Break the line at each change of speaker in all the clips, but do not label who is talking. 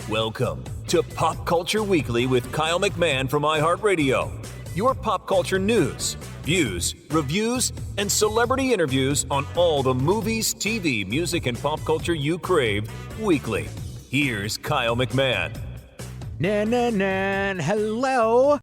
Welcome to Pop Culture Weekly with Kyle McMahon from iHeartRadio. Your pop culture news, views, reviews, and celebrity interviews on all the movies, TV, music, and pop culture you crave weekly. Here's Kyle McMahon.
Hello.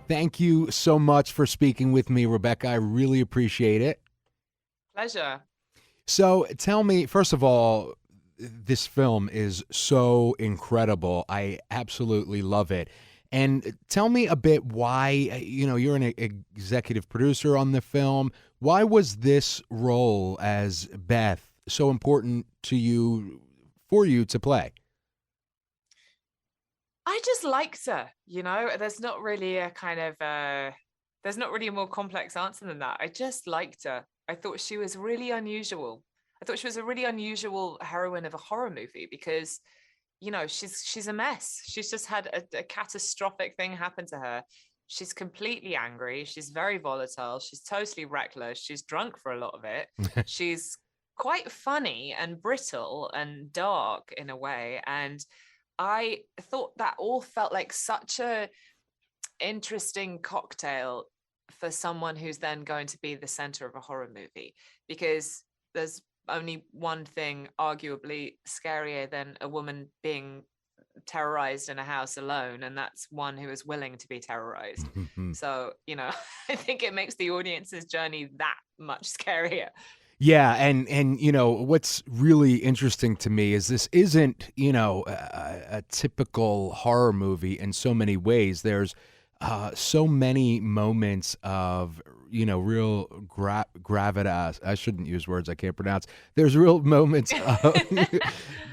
Thank you so much for speaking with me, Rebecca. I really appreciate it.
Pleasure.
So tell me, first of all, this film is so incredible. I absolutely love it. And tell me a bit why, you're an executive producer on the film. Why was this role as Beth so important to you, for you to play?
I just liked her, there's not really a there's not really a more complex answer than that. I just liked her. I thought she was really unusual. I thought she was a really unusual heroine of a horror movie because, she's a mess. She's just had a catastrophic thing happen to her. She's completely angry. She's very volatile. She's totally reckless. She's drunk for a lot of it. She's quite funny and brittle and dark in a way. And I thought that all felt like such a interesting cocktail for someone who's then going to be the center of a horror movie, because there's only one thing arguably scarier than a woman being terrorized in a house alone, and that's one who is willing to be terrorized. So, I think it makes the audience's journey that much scarier.
Yeah, and what's really interesting to me is this isn't a typical horror movie in so many ways. There's so many moments of real gravitas. I shouldn't use words I can't pronounce. There's real moments of
You're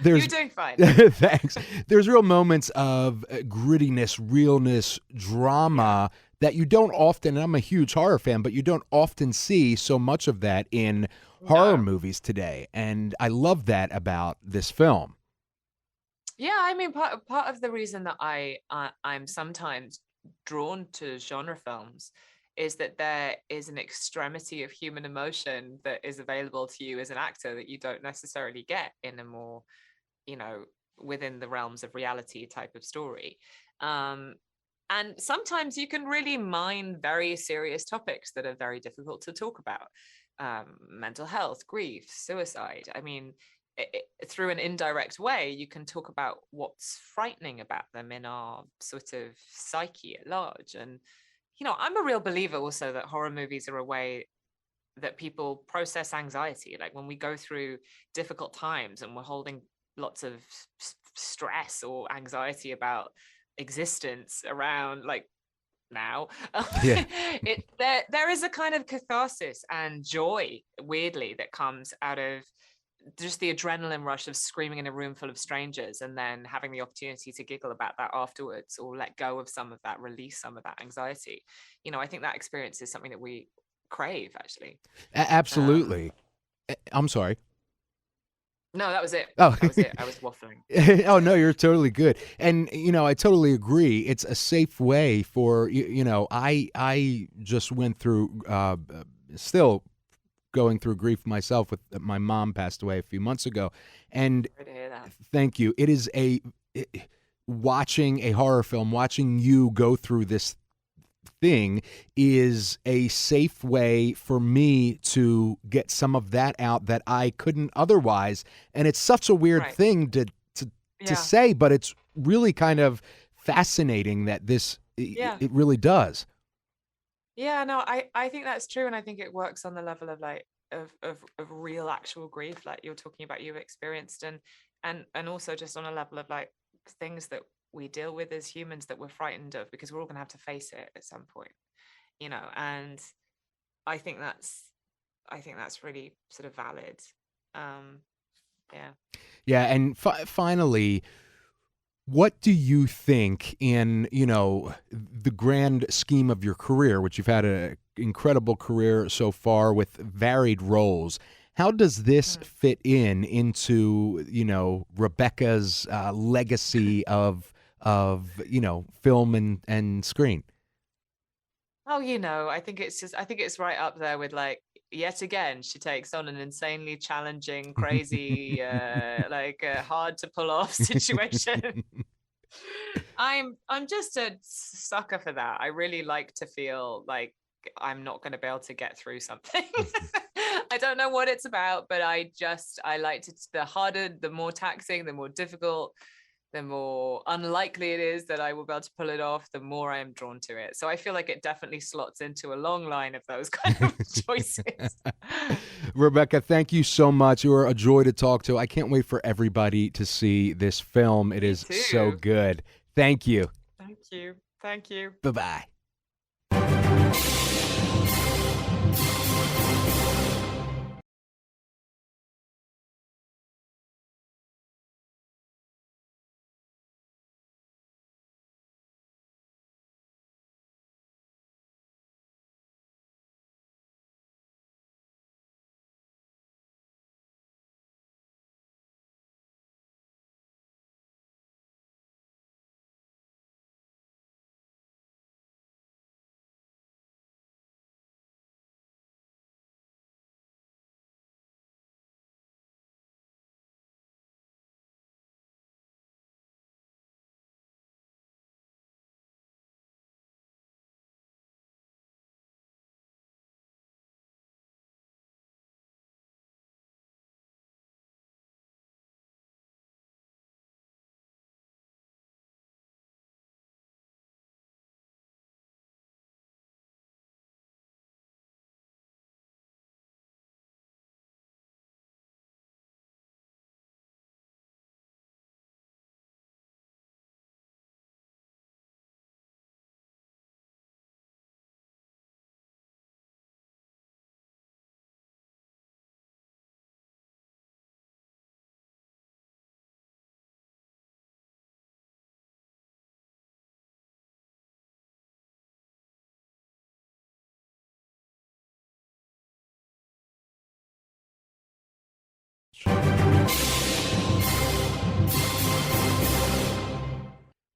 there's
doing fine.
thanks. There's real moments of grittiness, realness, drama that you don't often, and I'm a huge horror fan, but you don't often see so much of that in horror
No.
movies today. And I love that about this film.
Yeah, I mean, part of the reason that I'm sometimes drawn to genre films is that there is an extremity of human emotion that is available to you as an actor that you don't necessarily get in a more, you know, within the realms of reality type of story. Um, and sometimes you can really mine very serious topics that are very difficult to talk about. Mental health, grief, suicide. I mean, through an indirect way, you can talk about what's frightening about them in our sort of psyche at large. And, I'm a real believer also that horror movies are a way that people process anxiety. Like when we go through difficult times and we're holding lots of stress or anxiety about existence around, like, now,
Yeah.
there is a kind of catharsis and joy, weirdly, that comes out of just the adrenaline rush of screaming in a room full of strangers and then having the opportunity to giggle about that afterwards, or let go of some of that, release some of that anxiety. I think that experience is something that we crave, actually. um
Absolutely. I'm sorry.
no, that was it.
Oh.
That was it. I was waffling.
Oh no, you're totally good. And I totally agree. It's a safe way for I just went through still going through grief myself with my mom passed away a few months ago. And
Sorry to hear that.
thank you. It is watching a horror film, watching you go through this thing is a safe way for me to get some of that out that I couldn't otherwise. And it's such a weird
Right.
thing to
Yeah.
say, but it's really kind of fascinating that
Yeah.
it really does.
Yeah, no, I think that's true, and I think it works on the level of like of real actual grief, like you're talking about you've experienced, and also just on a level of like things that we deal with as humans that we're frightened of, because we're all gonna have to face it at some point, and I think that's I think that's really sort of valid. Um, yeah.
Yeah, and finally, what do you think in, the grand scheme of your career, which you've had an incredible career so far with varied roles? How does this
Mm.
fit into, Rebecca's legacy of film and screen?
Oh, I think it's right up there with, like, yet again, she takes on an insanely challenging, crazy, hard to pull off situation. I'm just a sucker for that. I really like to feel like I'm not going to be able to get through something. I don't know what it's about, but I like to, the harder, the more taxing, the more difficult, the more unlikely it is that I will be able to pull it off, the more I am drawn to it. So I feel like it definitely slots into a long line of those kind of choices.
Rebecca, thank you so much. You are a joy to talk to. I can't wait for everybody to see this film. It
Me
is so
too.
good. Thank you.
Thank you. Thank you.
Bye bye.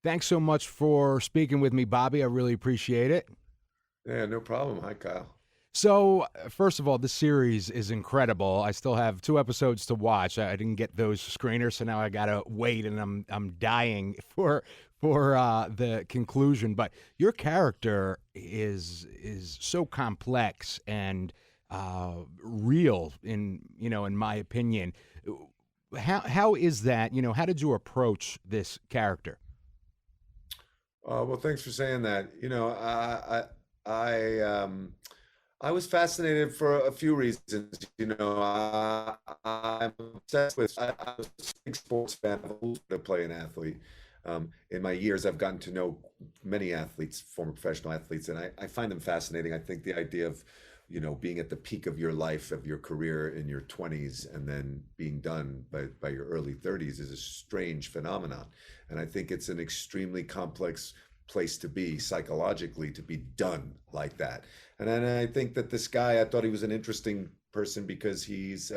Thanks so much for speaking with me, Bobby. I really appreciate it.
Yeah, no problem. Hi, Kyle.
So, first of all, this series is incredible. I still have 2 episodes to watch. I didn't get those screeners, so now I gotta wait, and I'm dying for the conclusion. But your character is so complex and real in my opinion. How is that? How did you approach this character?
Well, thanks for saying that. I was fascinated for a few reasons. I'm obsessed with. I was a big sports fan. I've always wanted to play an athlete. In my years, I've gotten to know many athletes, former professional athletes, and I find them fascinating. I think the idea of, being at the peak of your life, of your career in your 20s, and then being done by your early 30s is a strange phenomenon. And I think it's an extremely complex place to be psychologically, to be done like that. And then I think that this guy, I thought he was an interesting person because he's,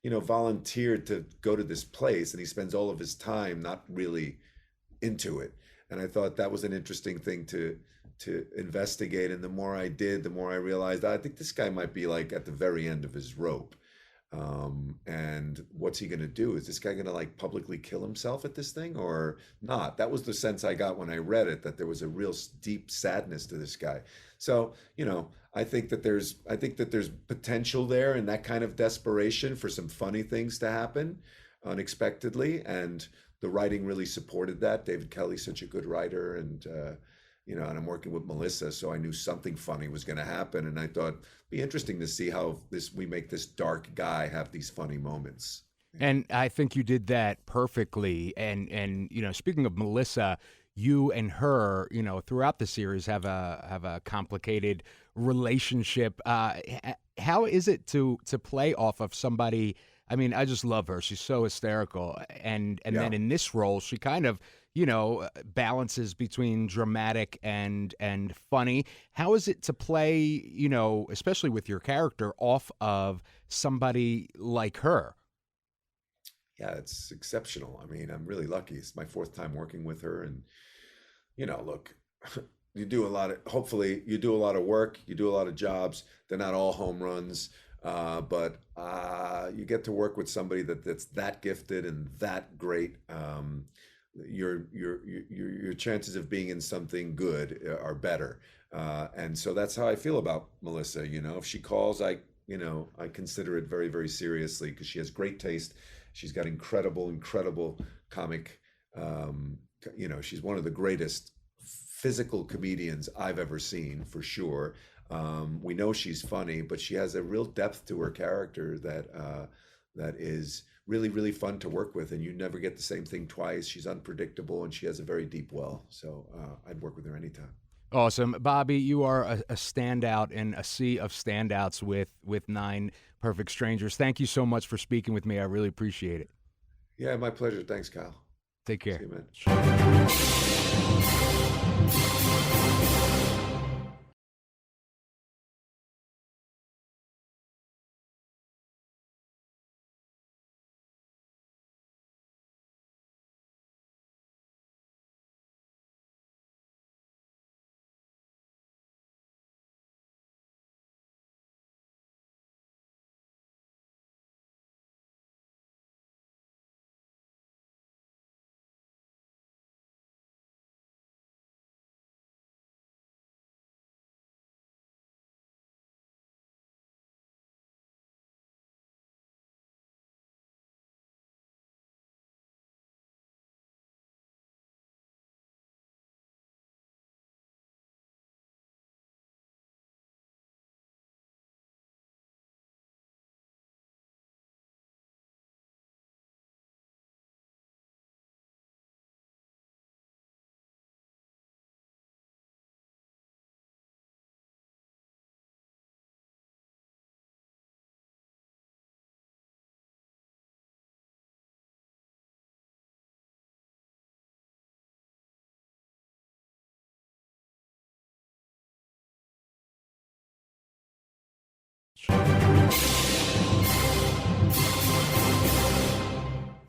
volunteered to go to this place, and he spends all of his time not really into it. And I thought that was an interesting thing to investigate. And the more I did, the more I realized I think this guy might be like at the very end of his rope. And what's he going to do? Is this guy going to like publicly kill himself at this thing or not? That was the sense I got when I read it, that there was a real deep sadness to this guy. So, I think that there's potential there in that kind of desperation for some funny things to happen unexpectedly. And the writing really supported that. David Kelly's such a good writer, and and I'm working with Melissa, so I knew something funny was going to happen, and I thought it'd be interesting to see how we make this dark guy have these funny moments.
And I think you did that perfectly. And speaking of Melissa, you and her, throughout the series have a complicated relationship. How is it to play off of somebody? I mean, I just love her. She's so hysterical. And
Yeah.
then in this role, she kind of, balances between dramatic and funny. How is it to play, especially with your character, off of somebody like her?
Yeah, it's exceptional. I mean, I'm really lucky. It's my fourth time working with her, and look, hopefully you do a lot of work, you do a lot of jobs. They're not all home runs, but you get to work with somebody that's that gifted and that great. Your chances of being in something good are better. And so that's how I feel about Melissa. If she calls, I consider it very, very seriously because she has great taste. She's got incredible comic. She's one of the greatest physical comedians I've ever seen, for sure. We know she's funny, but she has a real depth to her character that is really, really fun to work with, and you never get the same thing twice. She's unpredictable, and she has a very deep well. So I'd work with her anytime.
Awesome. Bobby, you are a standout in a sea of standouts with Nine Perfect Strangers. Thank you so much for speaking with me. I really appreciate it.
Yeah, my pleasure. Thanks, Kyle.
Take care.
See you, man.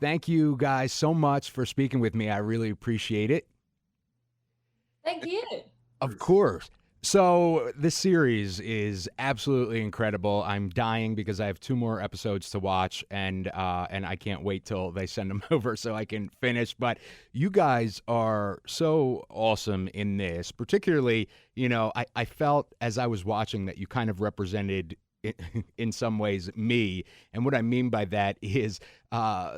thank you guys so much for speaking with me. I really appreciate it.
Thank you.
Of course. So this series is absolutely incredible. I'm dying because I have 2 more episodes to watch, and I can't wait till they send them over so I can finish. But you guys are so awesome in this. Particularly, I felt as I was watching that you kind of represented in some ways me. And what I mean by that is,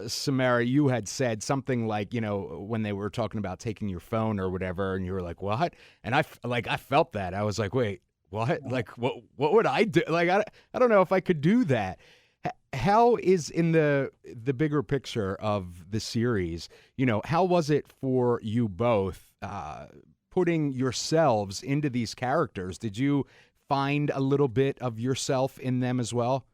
Samara, you had said something like, when they were talking about taking your phone or whatever, and you were like, what? And I felt that. I was like, wait, what? Like, what would I do? Like, I don't know if I could do that. How is in the bigger picture of the series, how was it for you both, putting yourselves into these characters? Did you find a little bit of yourself in them as well?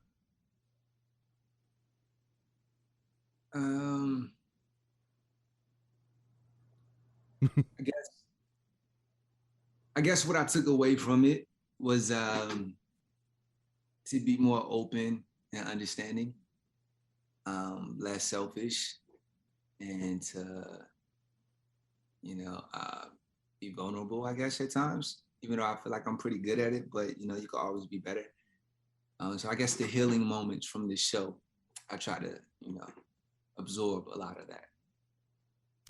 I guess what I took away from it was to be more open and understanding, less selfish, and to be vulnerable, I guess, at times. Even though I feel like I'm pretty good at it, but you can always be better. So I guess the healing moments from the show, I try to absorb a lot of that.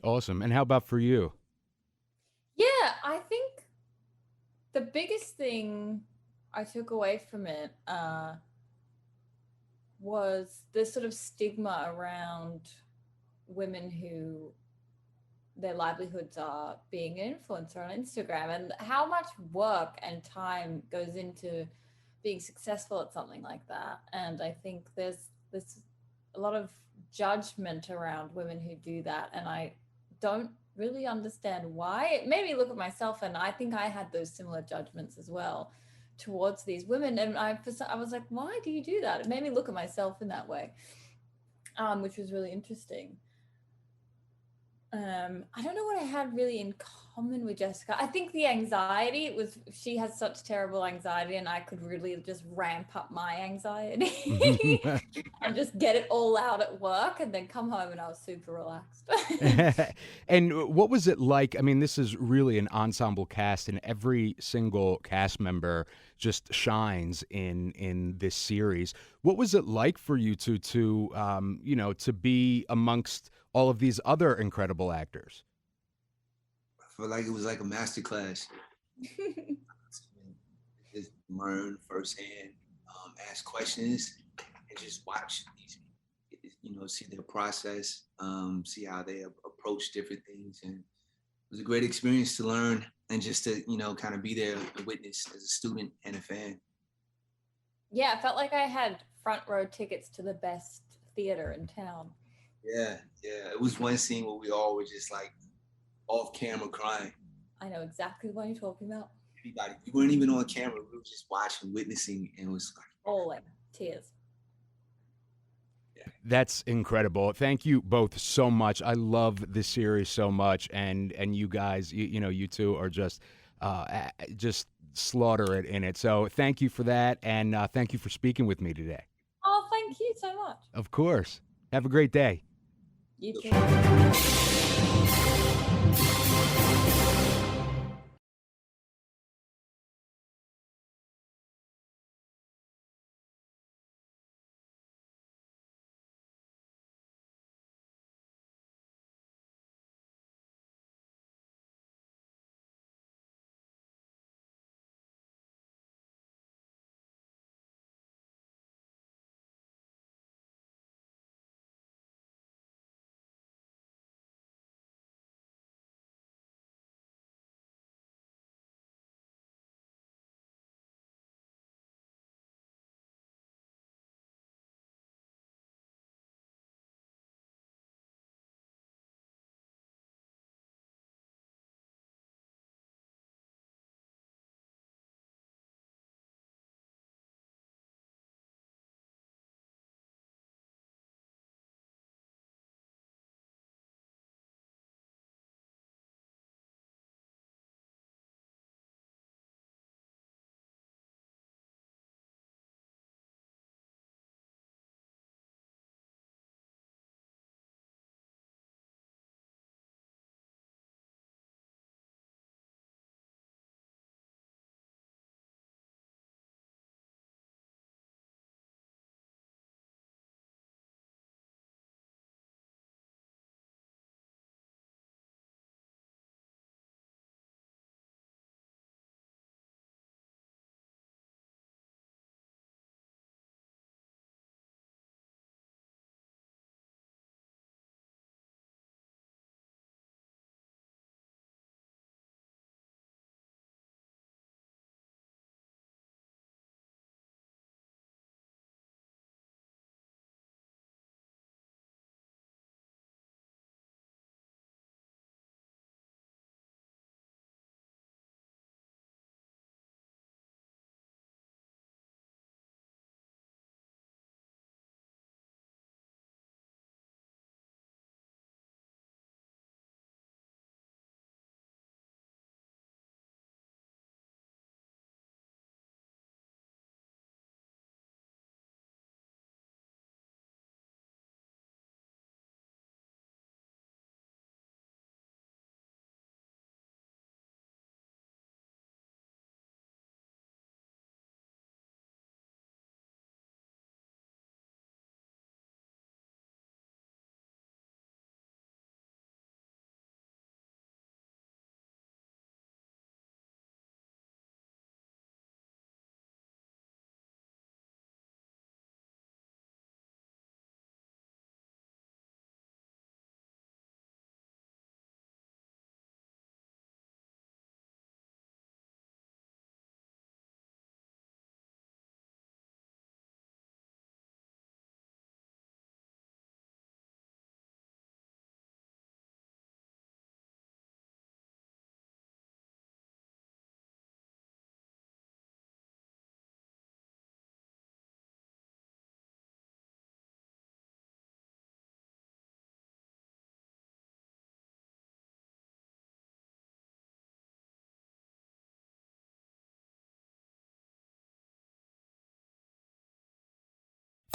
Awesome. And how about for you?
Yeah, I think the biggest thing I took away from it was the sort of stigma around women who their livelihoods are being an influencer on Instagram, and how much work and time goes into being successful at something like that. And I think there's a lot of judgment around women who do that, and I don't really understand why. It made me look at myself, and I think I had those similar judgments as well towards these women. And I was like, why do you do that? It made me look at myself in that way, which was really interesting. I don't know what I had really in common with Jessica. I think the anxiety she has such terrible anxiety, and I could really just ramp up my anxiety and just get it all out at work, and then come home and I was super relaxed.
And what was it like? I mean, this is really an ensemble cast, and every single cast member just shines in this series. What was it like for you to be amongst all of these other incredible actors?
I feel like it was like a master class. Just learn firsthand, ask questions, and just watch these, see their process, see how they approach different things. And it was a great experience to learn and just to, kind of be there and witness as a student and a fan.
Yeah, I felt like I had front row tickets to the best theater in town.
Yeah. It was one scene where we all were just like off camera crying.
I know exactly what you're talking about.
Everybody, we weren't even on camera. We were just watching, witnessing, and it was like
bawling, tears.
Yeah.
That's incredible. Thank you both so much. I love this series so much, and you guys, you two are just slaughter it in it. So thank you for that, and thank you for speaking with me today.
Oh, thank you so much.
Of course. Have a great day.
You too.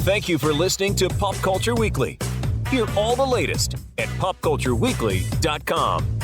Thank you for listening to Pop Culture Weekly. Hear all the latest at popcultureweekly.com.